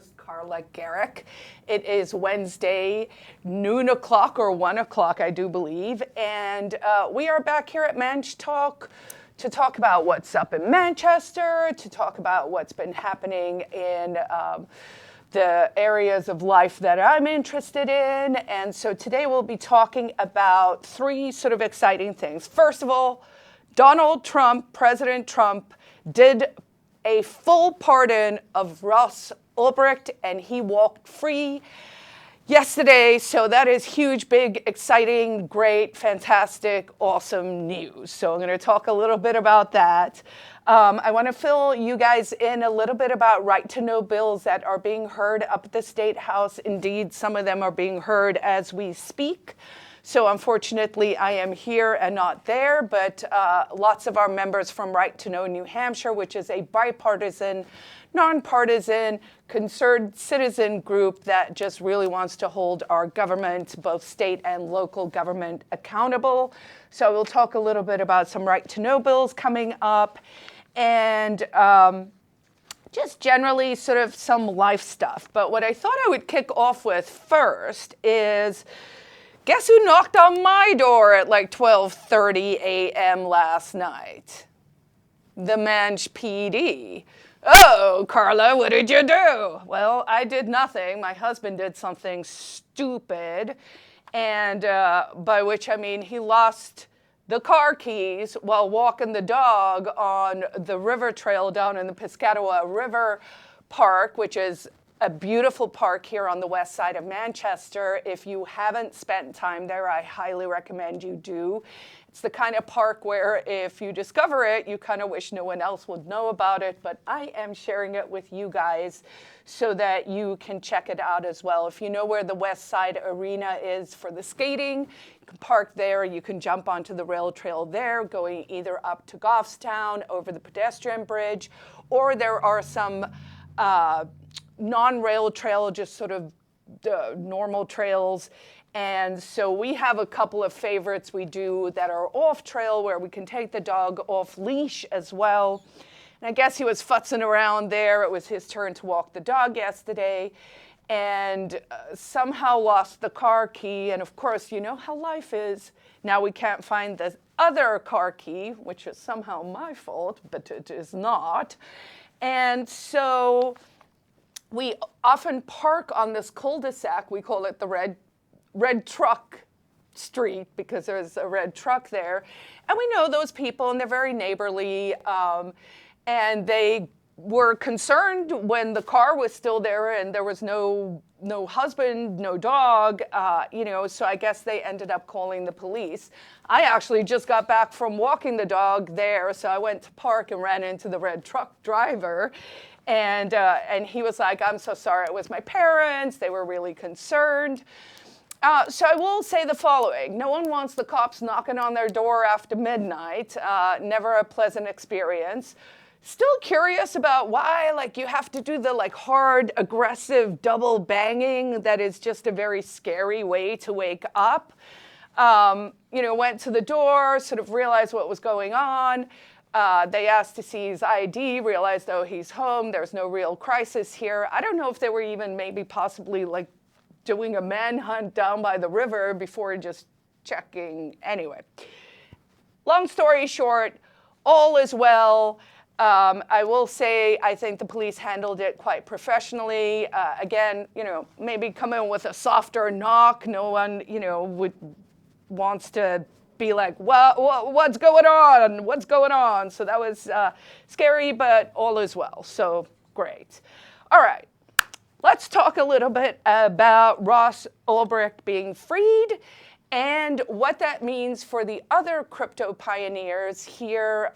host, Carla Garrick. It is Wednesday, noon o'clock or 1 o'clock, I do believe. And we are back here at Manch Talk to talk about what's up in Manchester, to talk about what's been happening in the areas of life that I'm interested in. And so today we'll be talking about three sort of exciting things. First of all, Donald Trump, President Trump, did a full pardon of Ross Ulbricht, and he walked free yesterday. So that is huge, big, exciting, great, fantastic, awesome news. So I'm going to talk a little bit about that. I want to fill you guys in a little bit about right-to-know bills that are being heard up at the State House. Indeed, some of them are being heard as we speak. So unfortunately, I am here and not there, but lots of our members from Right to Know New Hampshire, which is a bipartisan, nonpartisan, concerned citizen group that just really wants to hold our government, both state and local government, accountable. So we'll talk a little bit about some Right to Know bills coming up, and just generally sort of some life stuff. But what I thought I would kick off with first is, guess who knocked on my door at like 12:30 a.m. last night? The Manch PD. Oh, Carla, what did you do? Well, I did nothing. My husband did something stupid, and by which I mean he lost the car keys while walking the dog on the river trail down in the Piscataqua River Park, which is a beautiful park here on the west side of Manchester. If you haven't spent time there, I highly recommend you do. It's the kind of park where if you discover it, you kind of wish no one else would know about it, but I am sharing it with you guys so that you can check it out as well. If you know where the West Side Arena is for the skating, you can park there, you can jump onto the rail trail there, going either up to Goffstown, over the pedestrian bridge, or there are some non-rail trail, just sort of normal trails. And so we have a couple of favorites we do that are off trail where we can take the dog off leash as well. And I guess he was futzing around there. It was his turn to walk the dog yesterday, and somehow lost the car key. And of course, you know how life is. Now we can't find the other car key, which is somehow my fault, but it is not. And so we often park on this cul-de-sac. We call it the red truck street because there's a red truck there. And we know those people, and they're very neighborly. And they were concerned when the car was still there and there was no husband, no dog, so I guess they ended up calling the police. I actually just got back from walking the dog there, so I went to park and ran into the red truck driver. And he was like, I'm so sorry, it was my parents. They were really concerned. So I will say the following. No one wants the cops knocking on their door after midnight. Never a pleasant experience. Still curious about why, you have to do the, hard, aggressive double banging that is just a very scary way to wake up. Went to the door, sort of realized what was going on. They asked to see his ID, realized, oh, he's home. There's no real crisis here. I don't know if they were even maybe possibly, doing a manhunt down by the river before just checking. Anyway, long story short, all is well. I will say I think the police handled it quite professionally. Again, maybe come in with a softer knock. No one, wants to be like, well, what's going on? What's going on? So that was scary, but all is well. So great. All right. Let's talk a little bit about Ross Ulbricht being freed and what that means for the other crypto pioneers here,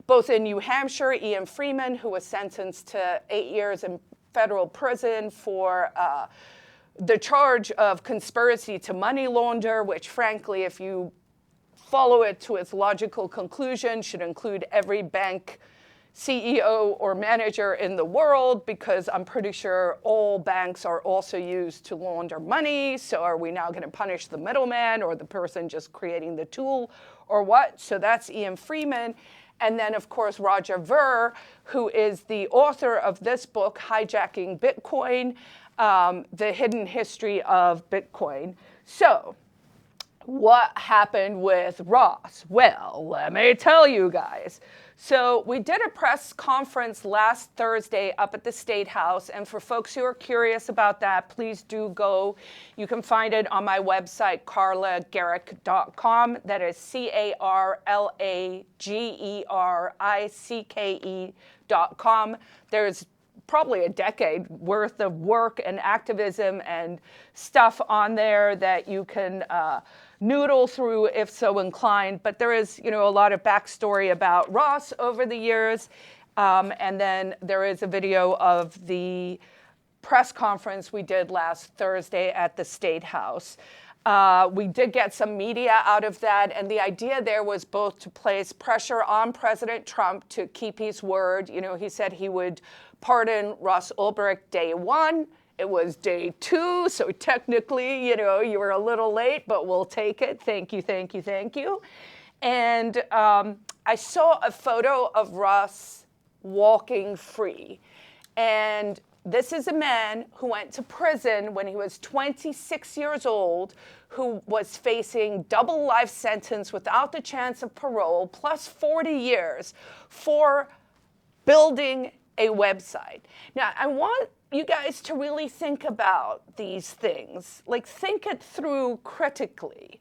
both in New Hampshire, Ian Freeman, who was sentenced to 8 years in federal prison for the charge of conspiracy to money launder, which frankly, if you follow it to its logical conclusion, should include every bank CEO or manager in the world, because I'm pretty sure all banks are also used to launder money. So are we now going to punish the middleman or the person just creating the tool or what? So that's Ian Freeman. And then, of course, Roger Ver, who is the author of this book, Hijacking Bitcoin, The Hidden History of Bitcoin. So what happened with Ross? Well, let me tell you guys. So we did a press conference last Thursday up at the State House, and for folks who are curious about that, please do go. You can find it on my website, carlagericke.com. That is CarlaGericke.com. There's probably a decade worth of work and activism and stuff on there that you can noodle through if so inclined. But there is, a lot of backstory about Ross over the years. And then there is a video of the press conference we did last Thursday at the State House. We did get some media out of that, and the idea there was both to place pressure on President Trump to keep his word. He said he would pardon Ross Ulbricht day 1. It was day 2, so technically, you were a little late, but we'll take it. Thank you, thank you, thank you. And I saw a photo of Ross walking free. And this is a man who went to prison when he was 26 years old, who was facing double life sentence without the chance of parole, plus 40 years for building a website. Now, I want you guys to really think about these things, think it through critically.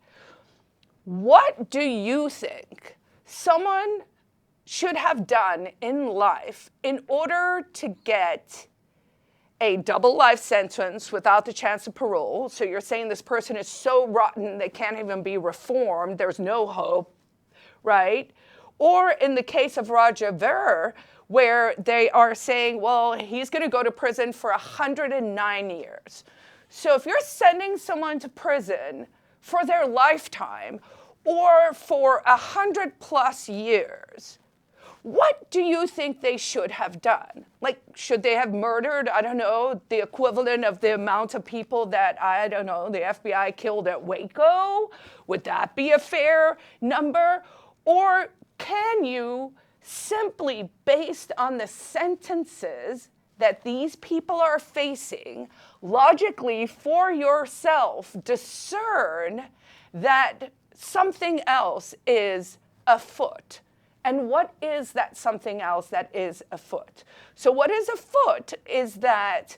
What do you think someone should have done in life in order to get a double life sentence without the chance of parole? So you're saying this person is so rotten they can't even be reformed, there's no hope, right? Or in the case of Roger Ver, where they are saying, well, he's going to go to prison for 109 years. So if you're sending someone to prison for their lifetime or for 100+ years, what do you think they should have done? Should they have murdered, the equivalent of the amount of people that, the FBI killed at Waco? Would that be a fair number? Or can you simply, based on the sentences that these people are facing, logically for yourself discern that something else is afoot? And what is that something else that is afoot? So what is afoot is that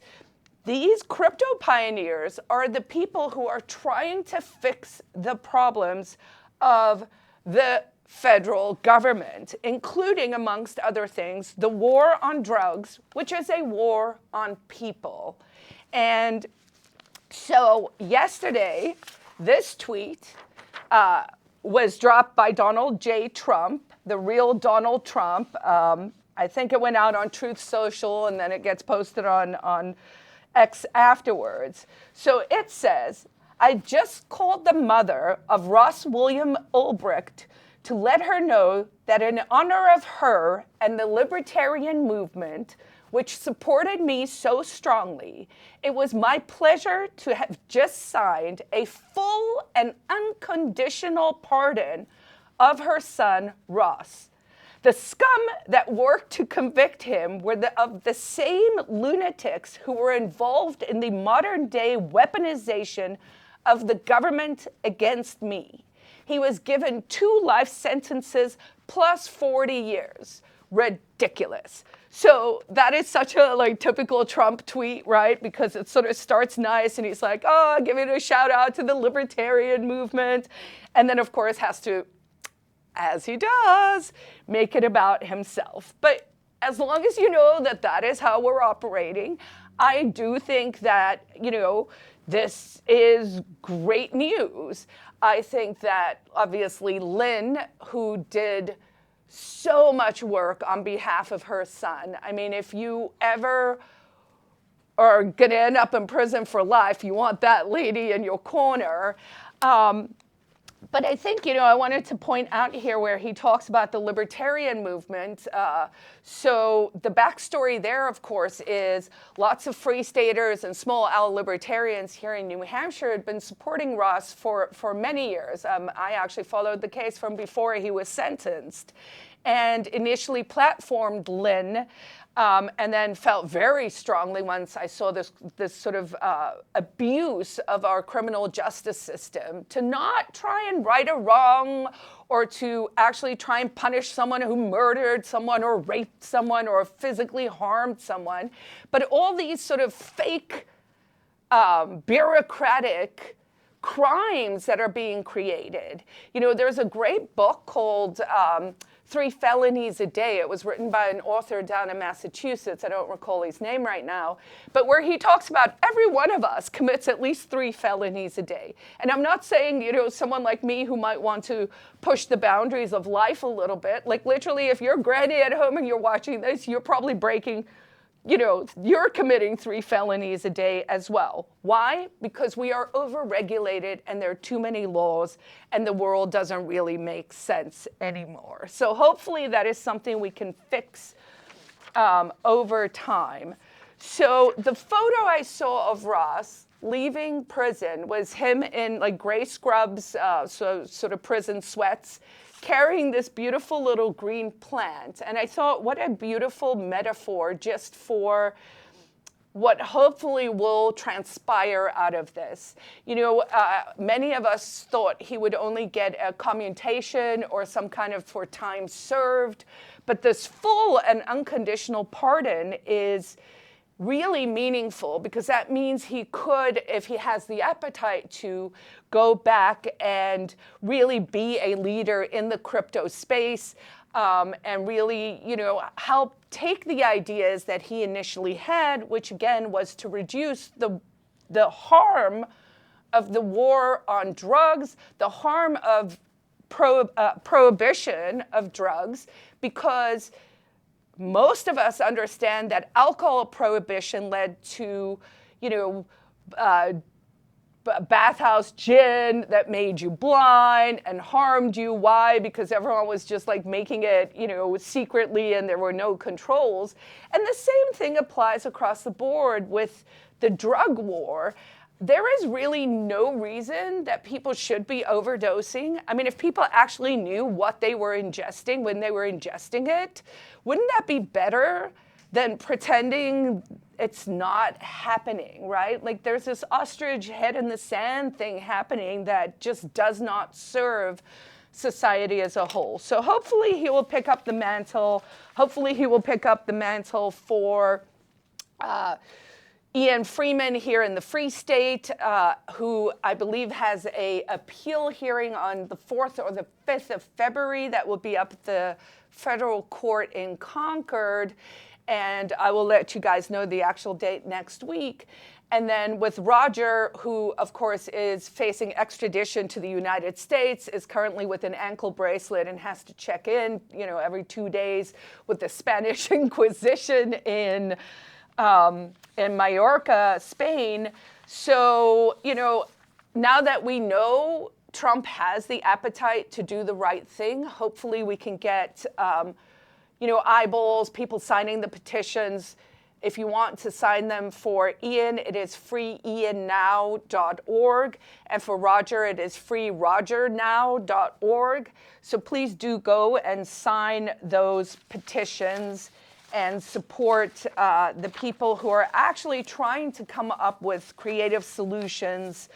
these crypto pioneers are the people who are trying to fix the problems of the federal government, including, amongst other things, the war on drugs, which is a war on people. And so yesterday, this tweet was dropped by Donald J. Trump, the real Donald Trump. I think it went out on Truth Social, and then it gets posted on X afterwards. So it says, I just called the mother of Ross William Ulbricht to let her know that in honor of her and the libertarian movement, which supported me so strongly, it was my pleasure to have just signed a full and unconditional pardon of her son, Ross. The scum that worked to convict him were of the same lunatics who were involved in the modern-day weaponization of the government against me. He was given 2 life sentences plus 40 years. Ridiculous. So that is such a typical Trump tweet, right? Because it sort of starts nice and he's like, oh, giving a shout out to the libertarian movement. And then, of course, has to, as he does, make it about himself. But as long as you know that that is how we're operating, I do think that, this is great news. I think that obviously Lynn, who did so much work on behalf of her son. I mean, if you ever are going to end up in prison for life, you want that lady in your corner. But But I think, I wanted to point out here where he talks about the libertarian movement. So the backstory there, of course, is lots of free staters and small L libertarians here in New Hampshire had been supporting Ross for many years. I actually followed the case from before he was sentenced, and initially platformed Lynn, and then felt very strongly once I saw this sort of abuse of our criminal justice system to not try and right a wrong or to actually try and punish someone who murdered someone or raped someone or physically harmed someone, but all these sort of fake bureaucratic crimes that are being created. There's a great book called 3 Felonies a Day. It was written by an author down in Massachusetts. I don't recall his name right now, but where he talks about every one of us commits at least 3 felonies a day. And I'm not saying, someone like me who might want to push the boundaries of life a little bit, like literally if you're granny at home and you're watching this, you're probably breaking, you're committing 3 felonies a day as well. Why? Because we are overregulated and there are too many laws and the world doesn't really make sense anymore. So hopefully that is something we can fix over time. So the photo I saw of Ross leaving prison was him in like gray scrubs, so sort of prison sweats, carrying this beautiful little green plant. And I thought, what a beautiful metaphor just for what hopefully will transpire out of this. Many of us thought he would only get a commutation or some kind of for time served, but this full and unconditional pardon is really meaningful because that means he could, if he has the appetite to, go back and really be a leader in the crypto space and really, help take the ideas that he initially had, which again was to reduce the harm of the war on drugs, the harm of prohibition of drugs, because most of us understand that alcohol prohibition led to, bathhouse gin that made you blind and harmed you. Why? Because everyone was just like making it, secretly and there were no controls. And the same thing applies across the board with the drug war. There is really no reason that people should be overdosing. I mean, if people actually knew what they were ingesting when they were ingesting it, wouldn't that be better than pretending it's not happening, right? Like there's this ostrich head in the sand thing happening that just does not serve society as a whole. So hopefully he will pick up the mantle. Hopefully he will pick up the mantle for Ian Freeman here in the Free State, who I believe has a appeal hearing on the 4th or the 5th of February that will be up at the federal court in Concord. And I will let you guys know the actual date next week. And then with Roger, who of course is facing extradition to the United States, is currently with an ankle bracelet and has to check in, every 2 days with the Spanish Inquisition in Mallorca, Spain. So, now that we know Trump has the appetite to do the right thing, hopefully we can get eyeballs, people signing the petitions. If you want to sign them for Ian, it is freeiannow.org. And for Roger, it is freerogernow.org. So please do go and sign those petitions and support the people who are actually trying to come up with creative solutions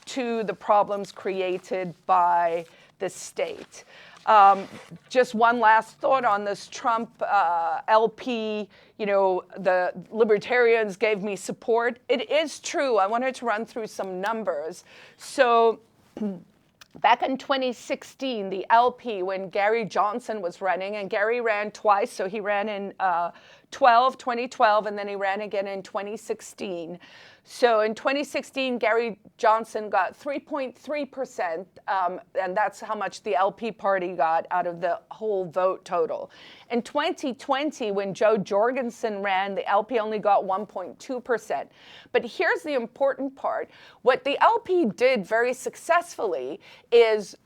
to the problems created by the state. Just one last thought on this Trump LP, the Libertarians gave me support. It is true. I wanted to run through some numbers. So back in 2016, the LP, when Gary Johnson was running, and Gary ran twice, so he ran in 2012, and then he ran again in 2016. So in 2016, Gary Johnson got 3.3%, and that's how much the LP party got out of the whole vote total. In 2020, when Joe Jorgensen ran, the LP only got 1.2%. But here's the important part. What the LP did very successfully is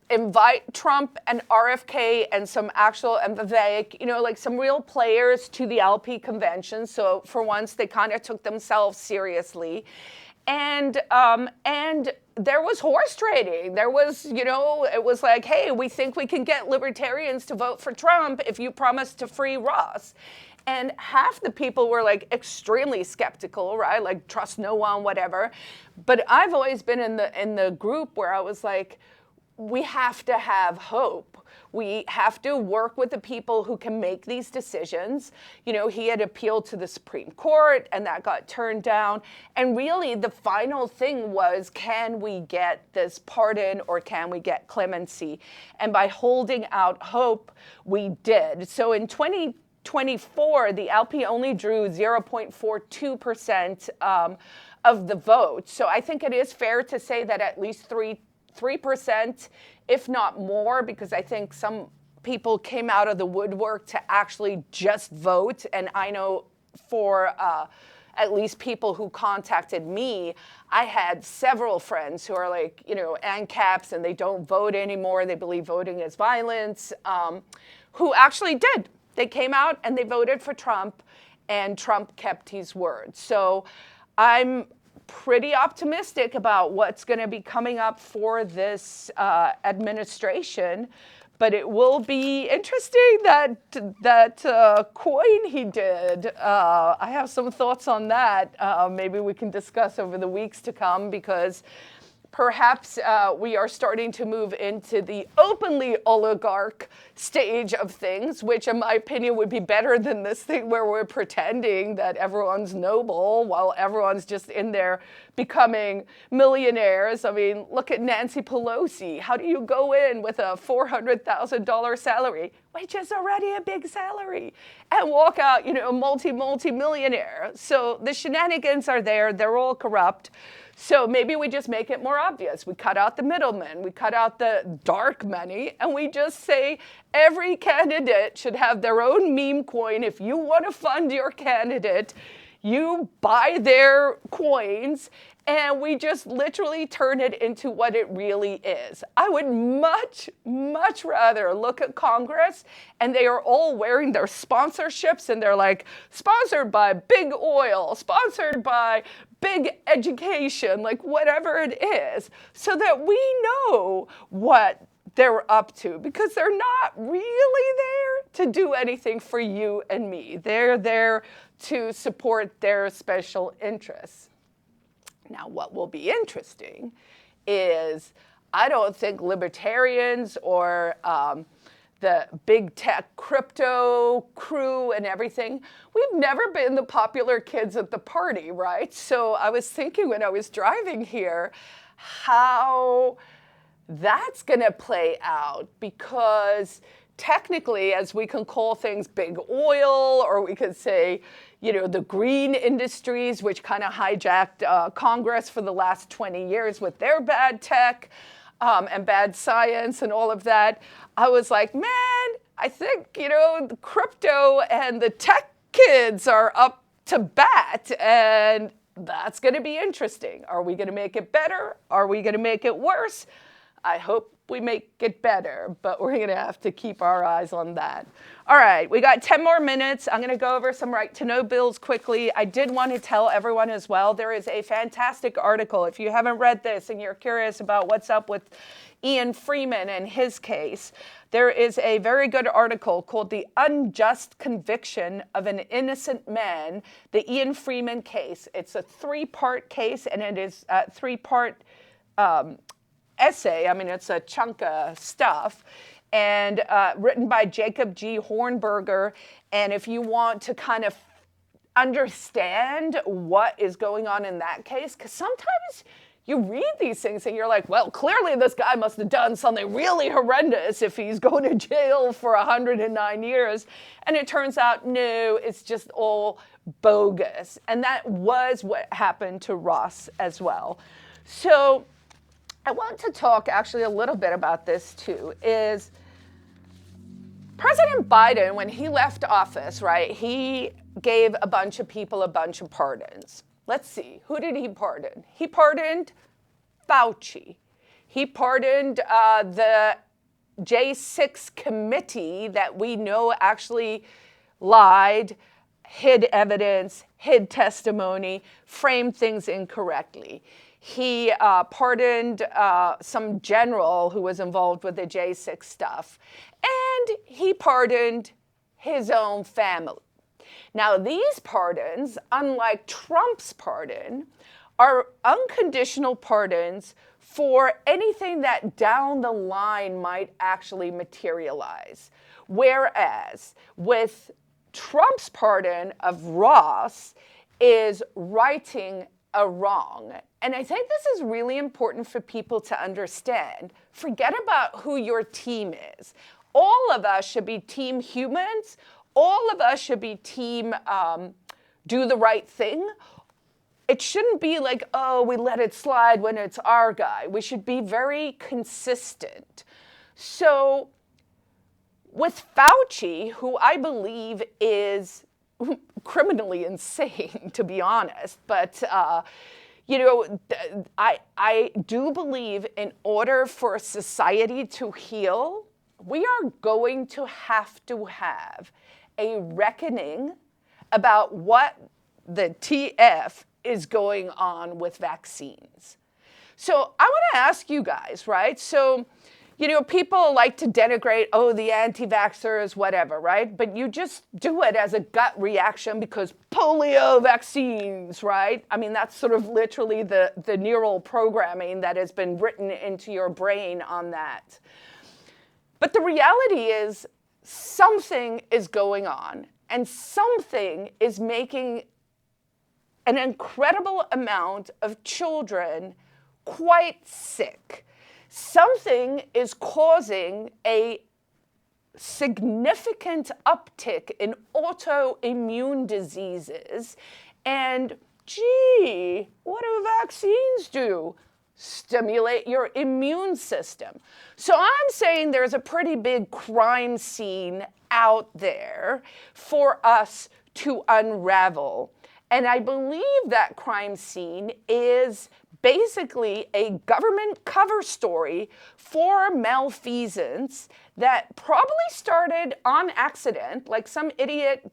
invite Trump and RFK and some actual and Vivek, like some real players to the LP convention. So for once, they kind of took themselves seriously. And there was horse trading. There was, it was like, hey, we think we can get libertarians to vote for Trump if you promise to free Ross. And half the people were like extremely skeptical, right? Like trust no one, whatever. But I've always been in the group where I was like, we have to have hope. We have to work with the people who can make these decisions. He had appealed to the Supreme Court and that got turned down. And really the final thing was, can we get this pardon or can we get clemency? And by holding out hope, we did. So in 2024, the LP only drew 0.42% of the vote. So I think it is fair to say that at least 3%, if not more, because I think some people came out of the woodwork to actually just vote. And I know for at least people who contacted me, I had several friends who are like, ANCAPs and they don't vote anymore. They believe voting is violence, who actually did. They came out and they voted for Trump, and Trump kept his word. So I'm pretty optimistic about what's going to be coming up for this administration, but it will be interesting that coin he did. I have some thoughts on that. Maybe we can discuss over the weeks to come, because perhaps we are starting to move into the openly oligarch stage of things, which in my opinion would be better than this thing where we're pretending that everyone's noble while everyone's just in there becoming millionaires. I mean, look at Nancy Pelosi. How do you go in with a $400,000 salary, which is already a big salary, and walk out, multi-millionaire? So the shenanigans are there. They're all corrupt. So maybe we just make it more obvious. We cut out the middlemen, we cut out the dark money, and we just say every candidate should have their own meme coin. If you want to fund your candidate, you buy their coins, and we just literally turn it into what it really is. I would much, much rather look at Congress and they are all wearing their sponsorships and they're like, sponsored by Big Oil, sponsored by Big Education, like whatever it is, so that we know what they're up to, because they're not really there to do anything for you and me. They're there to support their special interests. Now, what will be interesting is I don't think libertarians or the big tech crypto crew and everything, we've never been the popular kids at the party, right? So I was thinking when I was driving here how that's going to play out, because technically, as we can call things big oil, or we could say, the green industries, which kind of hijacked Congress for the last 20 years with their bad tech and bad science and all of that. I was like, man, I think, the crypto and the tech kids are up to bat, and that's going to be interesting. Are we going to make it better? Are we going to make it worse? I hope we make it better, but we're going to have to keep our eyes on that. All right, we got 10 more minutes. I'm going to go over some right-to-know bills quickly. I did want to tell everyone as well, there is a fantastic article. If you haven't read this and you're curious about what's up with Ian Freeman and his case, there is a very good article called The Unjust Conviction of an Innocent Man, the Ian Freeman case. It's a 3-part case, and it is a 3-part essay. I mean, it's a chunk of stuff, and written by Jacob G. Hornberger. And if you want to kind of understand what is going on in that case, because sometimes you read these things and you're like, well, clearly this guy must have done something really horrendous if he's going to jail for 109 years. And it turns out, no, it's just all bogus. And that was what happened to Ross as well. So I want to talk actually a little bit about this too, is President Biden, when he left office, right, he gave a bunch of people a bunch of pardons. Let's see, who did he pardon? He pardoned Fauci. He pardoned the J6 committee that we know actually lied, hid evidence, hid testimony, framed things incorrectly. He pardoned some general who was involved with the J6 stuff, and he pardoned his own family. Now, these pardons, unlike Trump's pardon, are unconditional pardons for anything that down the line might actually materialize. Whereas with Trump's pardon of Ross is righting a wrong. And I think this is really important for people to understand. Forget about who your team is. All of us should be team humans. All of us should be team do the right thing. It shouldn't be like, oh, we let it slide when it's our guy. We should be very consistent. So with Fauci, who I believe is criminally insane, to be honest, but I do believe in order for society to heal, we are going to have a reckoning about what the TF is going on with vaccines. So I want to ask you guys, right? So, people like to denigrate, the anti-vaxxers, whatever, right? But you just do it as a gut reaction because polio vaccines, right? I mean, that's sort of literally the neural programming that has been written into your brain on that. But the reality is something is going on, and something is making an incredible amount of children quite sick. Something is causing a significant uptick in autoimmune diseases. And gee, what do vaccines do? Stimulate your immune system. So I'm saying there's a pretty big crime scene out there for us to unravel. And I believe that crime scene is basically a government cover story for malfeasance that probably started on accident, like some idiot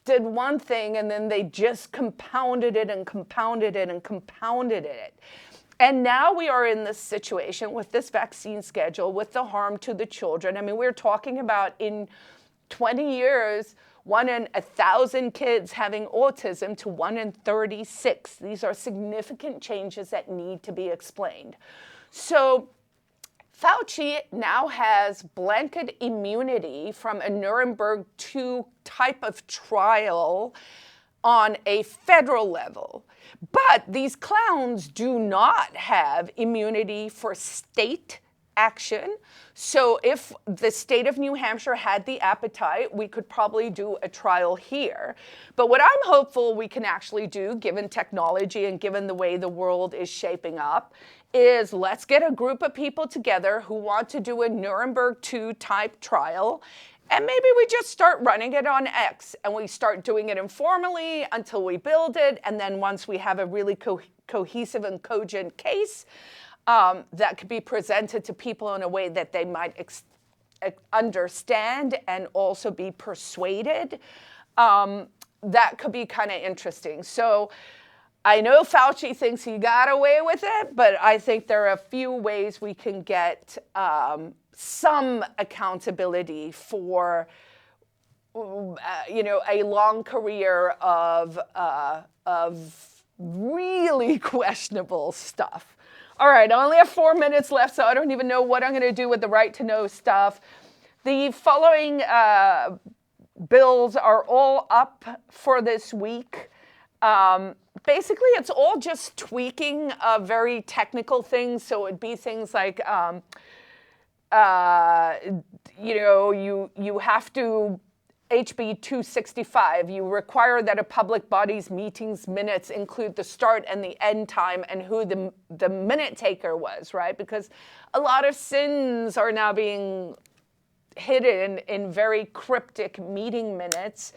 did one thing and then they just compounded it and compounded it and compounded it. And now we are in this situation with this vaccine schedule, with the harm to the children. I mean, we're talking about in 20 years, 1 in 1,000 kids having autism to 1 in 36. These are significant changes that need to be explained. So Fauci now has blanket immunity from a Nuremberg 2 type of trial on a federal level. But these clowns do not have immunity for state action. So if the state of New Hampshire had the appetite, we could probably do a trial here. But what I'm hopeful we can actually do, given technology and given the way the world is shaping up, is let's get a group of people together who want to do a Nuremberg 2 type trial. And maybe we just start running it on X and we start doing it informally until we build it. And then once we have a really cohesive and cogent case, that could be presented to people in a way that they might understand and also be persuaded. That could be kind of interesting. So I know Fauci thinks he got away with it, but I think there are a few ways we can get some accountability for, a long career of really questionable stuff. All right, I only have 4 minutes left, so I don't even know what I'm going to do with the right to know stuff. The following bills are all up for this week. Basically, it's all just tweaking very technical things. So it'd be things like, you have to HB 265, you require that a public body's meetings minutes include the start and the end time and who the minute taker was, right? Because a lot of sins are now being hidden in very cryptic meeting minutes.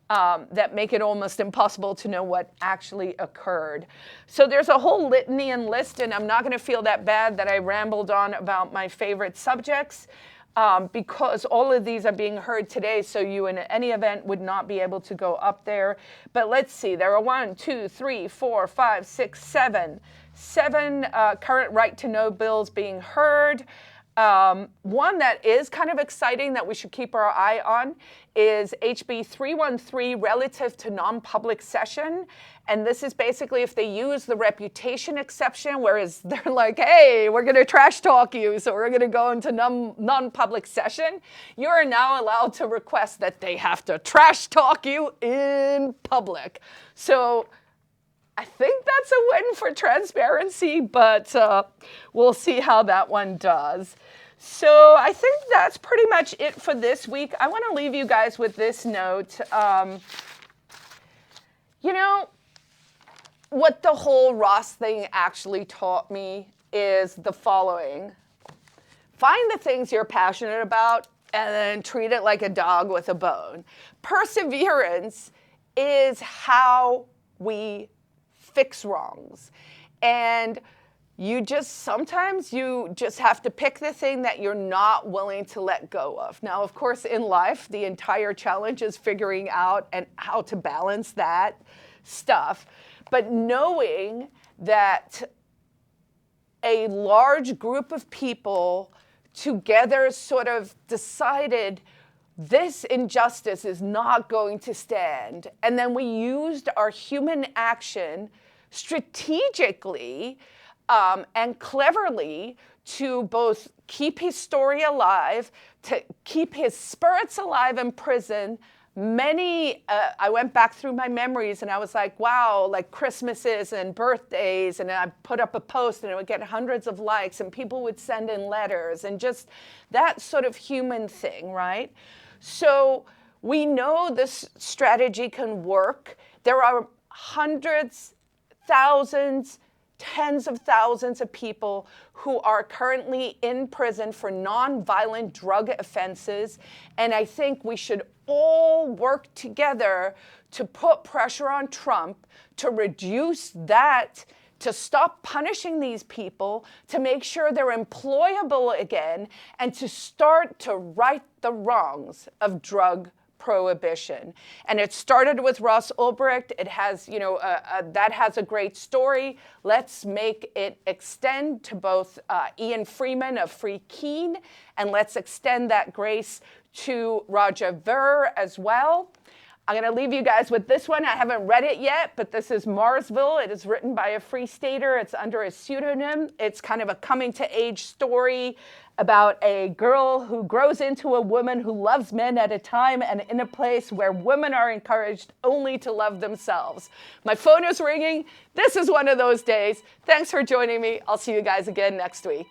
that make it almost impossible to know what actually occurred. So there's a whole litany and list, and I'm not going to feel that bad that I rambled on about my favorite subjects, because all of these are being heard today, so you in any event would not be able to go up there. But let's see, there are 1, 2, 3, 4, 5, 6, 7 current right to know bills being heard. One that is kind of exciting that we should keep our eye on is HB 313 relative to non-public session. And this is basically if they use the reputation exception, whereas they're like, hey, we're going to trash talk you, so we're going to go into non-public session. You are now allowed to request that they have to trash talk you in public. So I think that's a win for transparency, but we'll see how that one does. So I think that's pretty much it for this week. I want to leave you guys with this note. You know, what the whole Ross thing actually taught me is the following. Find the things you're passionate about and then treat it like a dog with a bone. Perseverance is how we fix wrongs. And sometimes you just have to pick the thing that you're not willing to let go of. Now, of course, in life, the entire challenge is figuring out and how to balance that stuff. But knowing that a large group of people together sort of decided this injustice is not going to stand. And then we used our human action strategically and cleverly to both keep his story alive, to keep his spirits alive in prison. I went back through my memories and I was like, wow, like Christmases and birthdays, and I put up a post and it would get hundreds of likes and people would send in letters and just that sort of human thing, right? So we know this strategy can work. There are hundreds, thousands, tens of thousands of people who are currently in prison for nonviolent drug offenses. And I think we should all work together to put pressure on Trump to reduce that, to stop punishing these people, to make sure they're employable again, and to start to right the wrongs of drug prohibition. And it started with Ross Ulbricht. It has, that has a great story. Let's make it extend to both Ian Freeman of Free Keene, and let's extend that grace to Roger Ver as well. I'm going to leave you guys with this one. I haven't read it yet, but this is Marsville. It is written by a Free Stater. It's under a pseudonym. It's kind of a coming-to-age story about a girl who grows into a woman who loves men at a time and in a place where women are encouraged only to love themselves. My phone is ringing. This is one of those days. Thanks for joining me. I'll see you guys again next week.